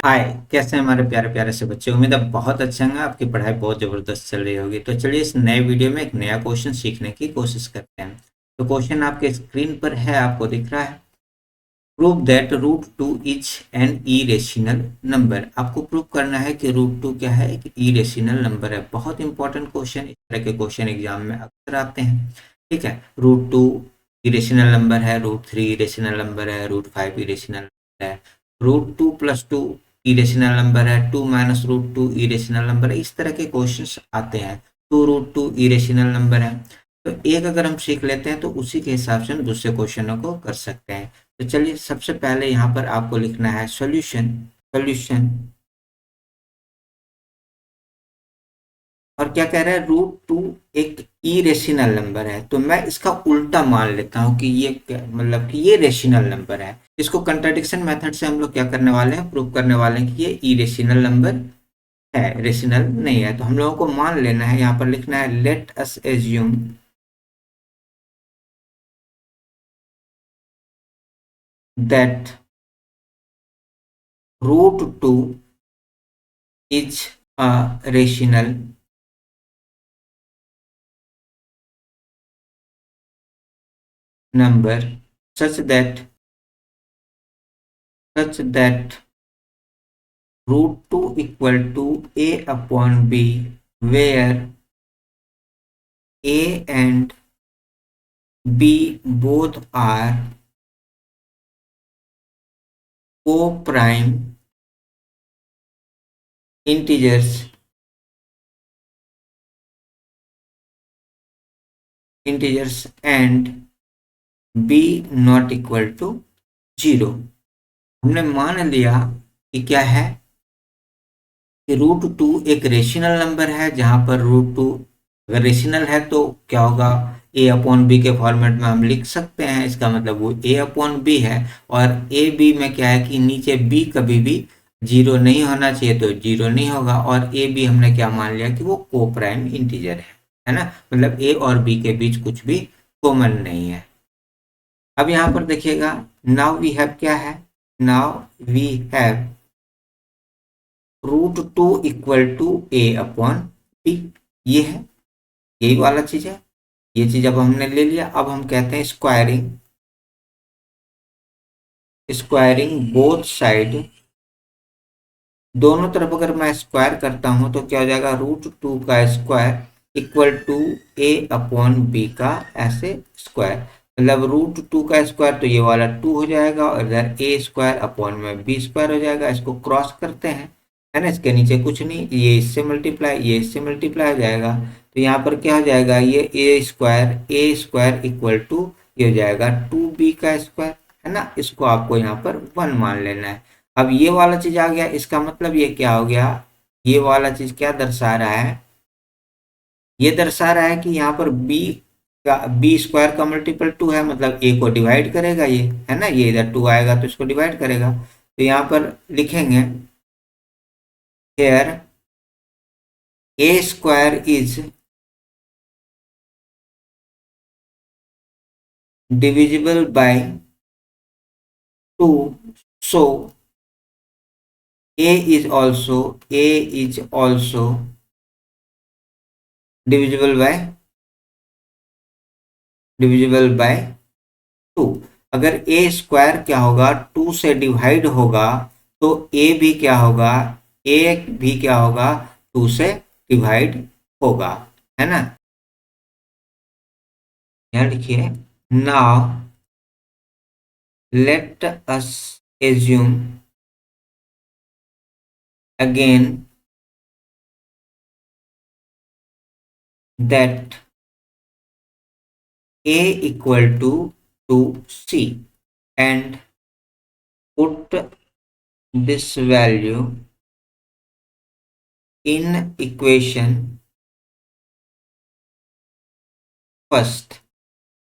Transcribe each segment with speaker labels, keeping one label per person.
Speaker 1: हाय। कैसे हैं हमारे प्यारे प्यारे से बच्चे? उम्मीद है बहुत अच्छे होंगे, आपकी पढ़ाई बहुत ज़बरदस्त चल रही होगी। तो चलिए इस नए वीडियो में एक नया क्वेश्चन सीखने की कोशिश करते हैं। तो क्वेश्चन आपके स्क्रीन पर है, आपको दिख रहा है। Prove that root two is an irrational number. आपको प्रूव करना है कि रूट टू क्या है, एक इरेशनल नंबर है। बहुत इंपॉर्टेंट क्वेश्चन, इस तरह के क्वेश्चन एग्जाम में अक्सर आते हैं। ठीक है, रूट टू इरेशनल नंबर है, रूट थ्री इरेशनल नंबर है, रूट फाइव इरेशनल है, root two plus two irrational number है, two minus root two irrational number है। इस तरह के क्वेश्चंस आते हैं। Two root two irrational number है। तो एक अगर हम सीख लेते हैं तो उसी के हिसाब से हम दूसरे क्वेश्चनों को कर सकते हैं। तो चलिए सबसे पहले यहाँ पर आपको लिखना है सॉल्यूशन। सॉल्यूशन और क्या कह रहा है, रूट टू एक इरेशनल नंबर है, तो मैं इसका उल्टा मान लेता हूँ कि ये मतलब कि ये रेशनल नंबर है। इसको कंट्राडिक्शन मेथड से हम लोग क्या करने वाले हैं, प्रूव करने वाले हैं कि ये इरेशनल नंबर है, रेशनल नहीं है। तो हम लोगों को मान लेना है, यहाँ पर लिखना है let us assume that root two is a rational number such that root 2 equal to a upon b, where a and b both are co-prime integers and b not equal to 0। हमने मान लिया कि क्या है कि root two एक rational number है, जहां पर रूट टू अगर रेशनल है तो क्या होगा, ए अपॉन बी के फॉर्मेट में हम लिख सकते हैं। इसका मतलब वो ए अपॉन बी है। और ए बी में क्या है कि नीचे बी कभी भी जीरो नहीं होना चाहिए, तो जीरो नहीं होगा। और ए बी हमने क्या मान लिया कि वो को प्राइम इंटीजर है ना, मतलब ए और बी के बीच कुछ भी कॉमन नहीं है। अब यहाँ पर देखिएगा, नाउ वी हैव क्या है, now we have root two equal to a upon b. ये है, यही वाला चीज है। ये चीज अब हमने ले लिया। अब हम कहते हैं स्क्वायरिंग, स्क्वायरिंग बोथ साइड। दोनों तरफ अगर मैं स्क्वायर करता हूं तो क्या हो जाएगा, रूट टू का square equal to a upon b का ऐसे स्क्वायर। मतलब रूट टू का स्क्वायर तो ये वाला टू हो जाएगा, और इधर ए स्क्वायर अपॉन में बी स्क्वायर हो जाएगा। इसको क्रॉस करते हैं, है ना, इसके नीचे कुछ नहीं, ये इससे मल्टीप्लाई, ये इससे मल्टीप्लाई हो जाएगा। तो यहाँ पर क्या हो जाएगा, ये ए स्क्वायर इक्वल टू ये हो जाएगा टू बी का स्क्वायर, है ना। इसको आपको यहाँ पर वन मान लेना है। अब ये वाला चीज आ गया, इसका मतलब ये क्या हो गया, ये वाला चीज क्या दर्शा रहा है, ये दर्शा रहा है कि यहाँ पर बी स्क्वायर का मल्टीपल टू है, मतलब ए को डिवाइड करेगा ये, है ना। ये इधर टू आएगा तो इसको डिवाइड करेगा। तो यहाँ पर लिखेंगे here a square is divisible by two, so a is also divisible by two. अगर ए स्क्वायर क्या होगा, टू से डिवाइड होगा, तो ए भी क्या होगा, ए भी क्या होगा, टू से डिवाइड होगा, है ना। यहाँ लिखिए, now let us assume again that a equal to c and put this value in equation first.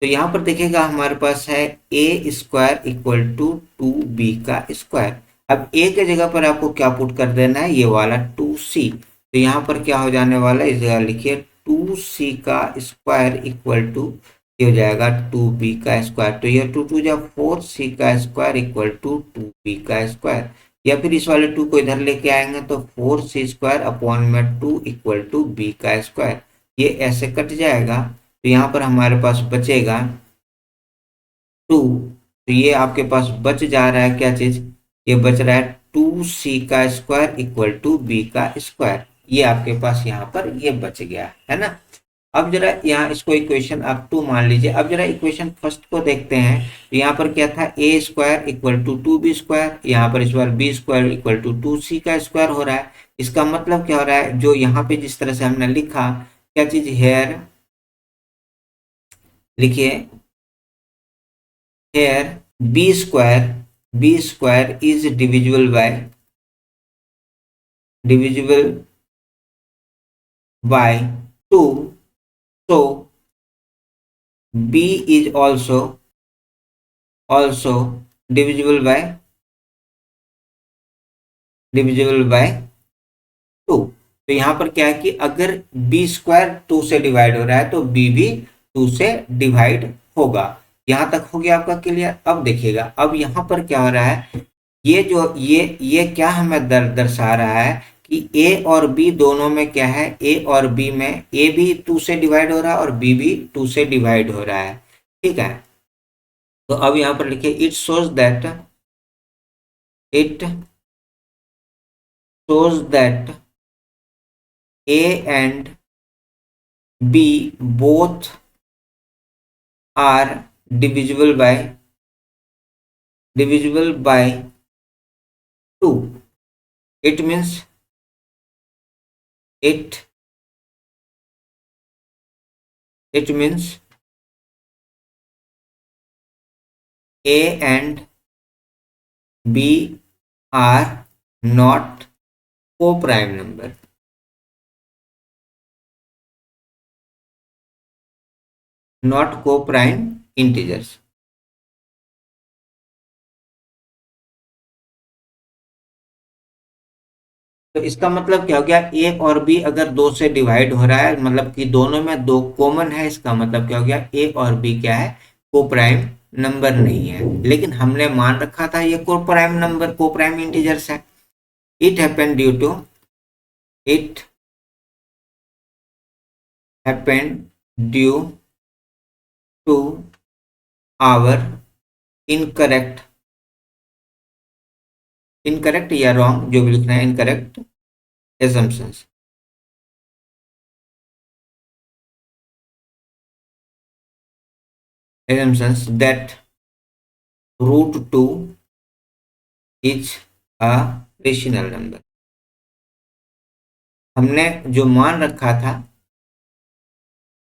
Speaker 1: तो यहाँ पर देखिएगा हमारे पास है A square equal to two B का स्क्वायर। अब ए के जगह पर आपको क्या पुट कर देना है, ये वाला टू सी। तो यहाँ पर क्या हो जाने वाला है, इस जगह लिखिए टू सी का स्क्वायर इक्वल टू ये हो जाएगा टू बी का स्क्वायर। तो ये टू टू जब फोर सी का square equal to two B का स्क्वायर। या फिर इस वाले 2 को इधर लेके आएंगे तो 4c² अपॉन में 2 इक्वल टू b का स्क्वायर, ये ऐसे कट जाएगा तो यहाँ पर हमारे पास बचेगा 2। तो ये आपके पास बच जा रहा है क्या चीज, ये बच रहा है 2c का स्क्वायर इक्वल टू b का स्क्वायर, ये आपके पास यहाँ पर ये बच गया है ना। अब जरा यहाँ इसको इक्वेशन आप 2 मान लीजिए। अब जरा इक्वेशन फर्स्ट को देखते हैं, तो यहाँ पर क्या था, ए स्क्वायर इक्वल टू 2b², यहाँ पर इस बार b² इक्वल टू 2c का स्क्वायर हो रहा है। इसका मतलब क्या हो रहा है, जो यहाँ पे जिस तरह से हमने लिखा, क्या चीज, हेयर, लिखिए here b² is divisible by 2, so b is also divisible by 2। तो यहाँ पर क्या है कि अगर b² 2 से डिवाइड हो रहा है तो b भी 2 से डिवाइड होगा। यहाँ तक हो गया आपका क्लियर। अब देखिएगा, अब यहाँ पर क्या हो रहा है, ये जो ये क्या हमें दर्शा रहा है कि a और b दोनों में क्या है, a और b में a भी 2 से डिवाइड हो रहा है और b भी 2 से डिवाइड हो रहा है, ठीक है। तो अब यहाँ पर लिखिए it shows that a and b both are divisible by 2। it means a and b are not co-prime number। Not co-prime integers। तो इसका मतलब क्या हो गया, ए और बी अगर 2 से डिवाइड हो रहा है, मतलब कि दोनों में 2 कॉमन है, इसका मतलब क्या हो गया, ए और बी क्या है, को प्राइम नंबर नहीं है। लेकिन हमने मान रखा था ये coprime number, coprime integers है। It happened due to our incorrect या रॉन्ग, जो भी लिखना है, incorrect assumptions। that √2 is a rational number। हमने जो मान रखा था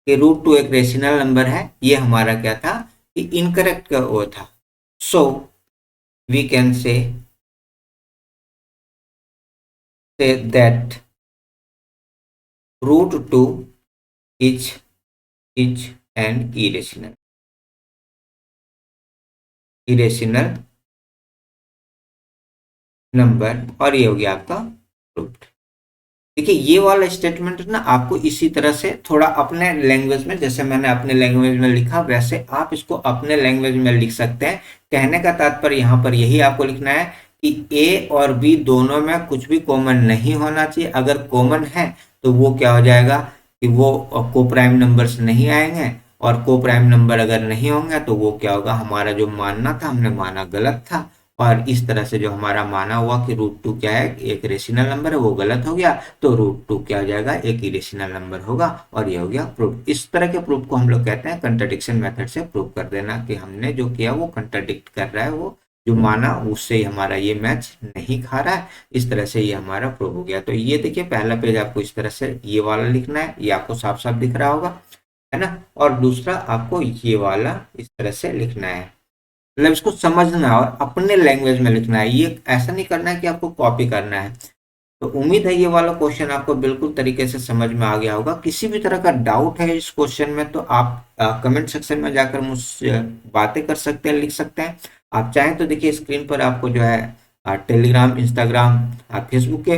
Speaker 1: कि √2 एक रेशनल नंबर है, ये हमारा क्या था कि इनकरेक्ट का वो था। So we can say that √2 is an irrational number, और ये हो गया आपका प्रूव्ड। देखिए ये वाला स्टेटमेंट ना आपको इसी तरह से थोड़ा अपने लैंग्वेज में, जैसे मैंने अपने लैंग्वेज में लिखा वैसे आप इसको अपने लैंग्वेज में लिख सकते हैं। कहने का तात्पर्य यहाँ पर यही आपको लिखना है कि ए और बी दोनों में कुछ भी कॉमन नहीं होना चाहिए। अगर कॉमन है तो वो क्या हो जाएगा कि वो को प्राइम नंबर्स नहीं आएंगे, और को प्राइम नंबर अगर नहीं होंगे तो वो क्या होगा, हमारा जो मानना था हमने माना गलत था, और इस तरह से जो हमारा माना हुआ कि √2 क्या है, एक रेशनल नंबर है, वो गलत हो गया। तो √2 क्या हो जाएगा, एक इरेशनल नंबर होगा, और ये हो गया प्रूफ। इस तरह के प्रूफ को हम लोग कहते हैं कंट्राडिक्शन मेथड से प्रूफ कर देना कि हमने जो किया वो कंट्राडिक्ट कर रहा है, वो जो माना उससे हमारा ये मैच नहीं खा रहा है। इस तरह से ये हमारा प्रूफ हो गया। तो ये देखिए पहला पेज आपको इस तरह से ये वाला लिखना है, ये आपको साफ साफ दिख रहा होगा, है ना। और दूसरा आपको ये वाला इस तरह से लिखना है, मतलब इसको समझना और अपने लैंग्वेज में लिखना है। ये ऐसा नहीं करना है कि आपको कॉपी करना है। तो उम्मीद है ये वाला क्वेश्चन आपको बिल्कुल तरीके से समझ में आ गया होगा। किसी भी तरह का डाउट है इस क्वेश्चन में तो आप कमेंट सेक्शन में जाकर मुझसे बातें कर सकते हैं, लिख सकते हैं। आप चाहें तो देखिए स्क्रीन पर आपको जो है टेलीग्राम, इंस्टाग्राम, फेसबुक के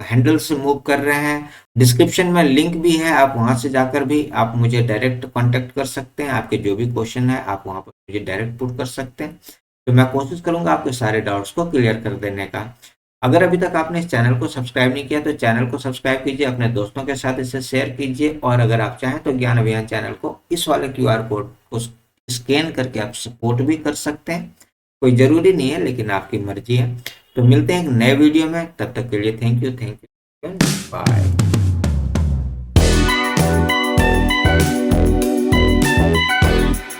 Speaker 1: हैंडल से मूव कर रहे हैं। डिस्क्रिप्शन में लिंक भी है, आप वहां से जाकर भी आप मुझे डायरेक्ट कांटेक्ट कर सकते हैं। आपके जो भी क्वेश्चन है आप वहां पर मुझे डायरेक्ट पुट कर सकते हैं। तो मैं कोशिश करूंगा आपके सारे डाउट्स को क्लियर कर देने का। अगर अभी तक आपने इस चैनल को सब्सक्राइब नहीं किया तो चैनल को सब्सक्राइब कीजिए, अपने दोस्तों के साथ इसे शेयर कीजिए, और अगर आप चाहें तो ज्ञान अभियान चैनल को इस वाले क्यूआर कोड को स्कैन करके आप सपोर्ट भी कर सकते हैं। कोई ज़रूरी नहीं है, लेकिन आपकी मर्जी है। तो मिलते हैं एक नए वीडियो में, तब तक के लिए थैंक यू, बाय।